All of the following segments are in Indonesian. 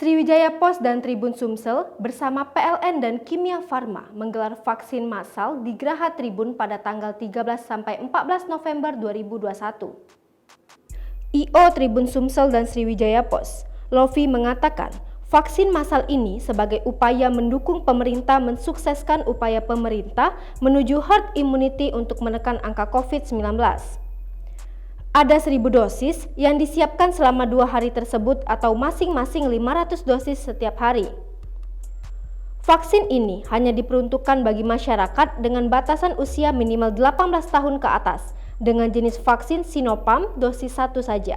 Sriwijaya Pos dan Tribun Sumsel bersama PLN dan Kimia Farma menggelar vaksin massal di Geraha Tribun pada tanggal 13 sampai 14 November 2021. I.O. Tribun Sumsel dan Sriwijaya Pos, Lofi mengatakan, vaksin massal ini sebagai upaya mendukung pemerintah mensukseskan upaya pemerintah menuju herd immunity untuk menekan angka COVID-19. Ada 1.000 dosis yang disiapkan selama 2 hari tersebut atau masing-masing 500 dosis setiap hari. Vaksin ini hanya diperuntukkan bagi masyarakat dengan batasan usia minimal 18 tahun ke atas dengan jenis vaksin Sinopharm dosis 1 saja.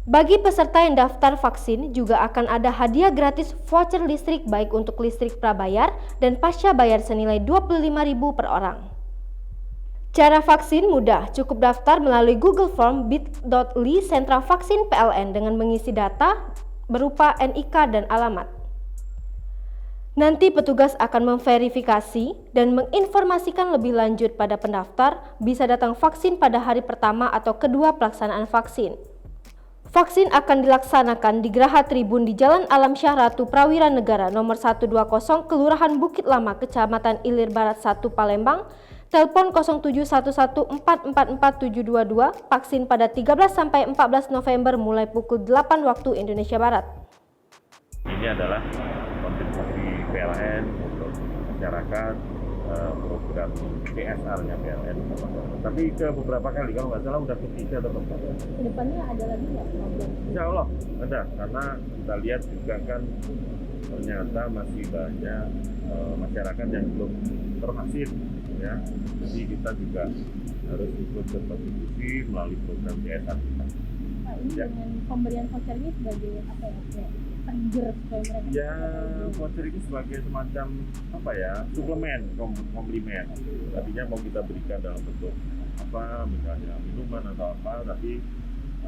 Bagi peserta yang daftar vaksin juga akan ada hadiah gratis voucher listrik baik untuk listrik prabayar dan pasca bayar senilai Rp25.000 per orang. Cara vaksin mudah, cukup daftar melalui Google Form bit.ly sentra vaksin PLN dengan mengisi data berupa NIK dan alamat. Nanti petugas akan memverifikasi dan menginformasikan lebih lanjut pada pendaftar bisa datang vaksin pada hari pertama atau kedua pelaksanaan vaksin. Vaksin akan dilaksanakan di Geraha Tribun di Jalan Alam Syah Ratu Prawira Negara nomor 120 Kelurahan Bukit Lama, Kecamatan Ilir Barat 1 Palembang. Telepon 0711444722, vaksin pada 13 sampai 14 November mulai pukul 8 waktu Indonesia Barat. Ini adalah kontribusi PLN untuk masyarakat, program CSR-nya PLN. Tapi ke beberapa kali, kalau nggak salah udah ketiga atau keempat. Kedepannya ada lagi nggak program? Insya Allah ada, karena kita lihat juga kan ternyata masih banyak masyarakat yang belum tervaksin. Ya, jadi kita juga harus ikut berkontribusi melalui program CSR kita. Pak, ini ya. Dengan pemberian voucher ini sebagai apa ya? Trigger supaya mereka. Ya, voucher itu sebagai semacam apa ya? Suplemen, komplimen. Tadinya mau kita berikan dalam bentuk apa, misalnya minuman atau apa, tapi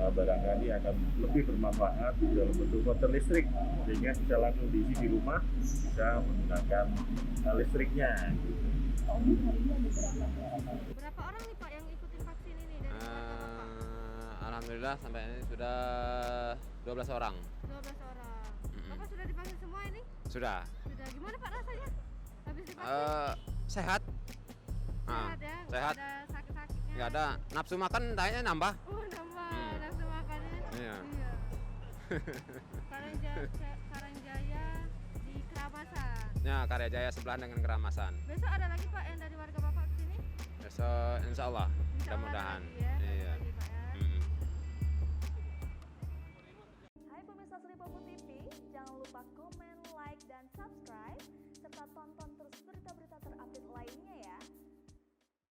barangkali akan lebih bermanfaat dalam bentuk voucher listrik, sehingga bisa langsung diisi di rumah, bisa menggunakan listriknya. Berapa orang nih Pak yang ikutin vaksin ini? Alhamdulillah sampai ini sudah 12 orang. 12 orang. Bapak sudah divaksin semua ini? Sudah. Sudah. Gimana Pak rasanya? Habis divaksin? Sehat. Sehat ya? Sehat. Nggak ada sakit-sakitnya? Nggak ada. Nafsu makan kayaknya nambah. Nambah nafsu makannya? Iya. Karangjaya di Keramasan. Ya, Karyajaya sebelah dengan Keramasan. Besok ada lagi Pak yang dari warga Bapak kesini? Besok insya Allah, Insya Allah mudah-mudahan. lagi ya.